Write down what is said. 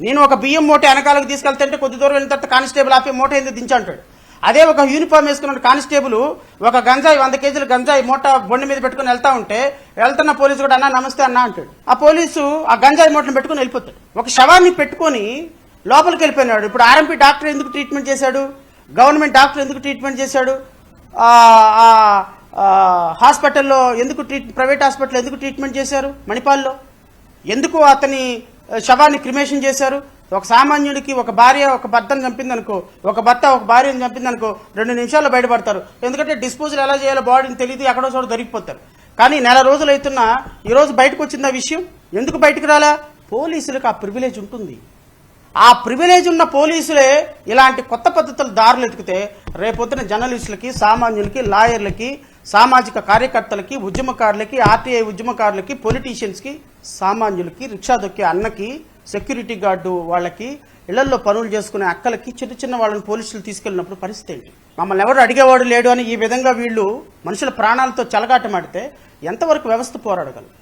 నేను ఒక బియ్యం మూట వెనకాలకు తీసుకెళ్తుంటే కొద్ది దూరం వెళ్ళిన తర్వాత కానిస్టేబుల్ ఆపి మూట ఎందుకు దించంటాడు. అదే ఒక యూనిఫామ్ వేసుకున్న కానిస్టేబుల్ ఒక గంజాయి 100 కేజీల గంజాయి మూట బొండి మీద పెట్టుకుని వెళ్తా ఉంటే వెళ్తున్న పోలీసు కూడా అన్నా నమస్తే అన్నా అంటాడు. ఆ పోలీసు ఆ గంజాయి మూటను పెట్టుకుని వెళ్ళిపోతాడు. ఒక శవాన్ని పెట్టుకొని లోపలికి వెళ్ళిపోయినాడు. ఇప్పుడు ఆర్ఎంపీ డాక్టర్ ఎందుకు ట్రీట్మెంట్ చేశాడు, గవర్నమెంట్ డాక్టర్ ఎందుకు ట్రీట్మెంట్ చేశాడు, హాస్పిటల్లో ఎందుకు ప్రైవేట్ హాస్పిటల్లో ఎందుకు ట్రీట్మెంట్ చేశారు, మణిపాల్లో ఎందుకు అతని శవాన్ని క్రిమేషన్ చేశారు. ఒక సామాన్యుడికి ఒక భార్య ఒక భర్తను చంపిందనుకో, ఒక భర్త ఒక భార్యను చంపిందనుకో 2 నిమిషాల్లో బయటపడతారు. ఎందుకంటే డిస్పోజల్ ఎలా చేయాలో బాడీని తెలియదు, ఎక్కడో చోట దొరికిపోతారు. కానీ నెల రోజులు అవుతున్నా ఈరోజు బయటకు వచ్చింది ఆ విషయం. ఎందుకు బయటకు రాలా? పోలీసులకు ఆ ప్రివిలేజ్ ఉంటుంది. ఆ ప్రివిలేజ్ ఉన్న పోలీసులే ఇలాంటి కొత్త పద్ధతులు దారులు ఎతికితే రేపొద్దున జర్నలిస్టులకి, సామాన్యులకి, లాయర్లకి, సామాజిక కార్యకర్తలకి, ఉద్యమకారులకి, ఆర్టీఐ ఉద్యమకారులకి, పొలిటీషియన్స్కి, సామాన్యులకి, రిక్షా దొక్కే అన్నకి, సెక్యూరిటీ గార్డు వాళ్ళకి, ఇళ్లలో పనులు చేసుకునే అక్కలకి, చిన్న వాళ్ళని పోలీసులు తీసుకెళ్ళినప్పుడు పరిస్థితి ఏంటి? మమ్మల్ని ఎవరు అడిగేవాడు లేడు అని ఈ విధంగా వీళ్ళు మనుషుల ప్రాణాలతో చెలగాటమాడితే ఎంతవరకు వ్యవస్థ పోరాడగలరు?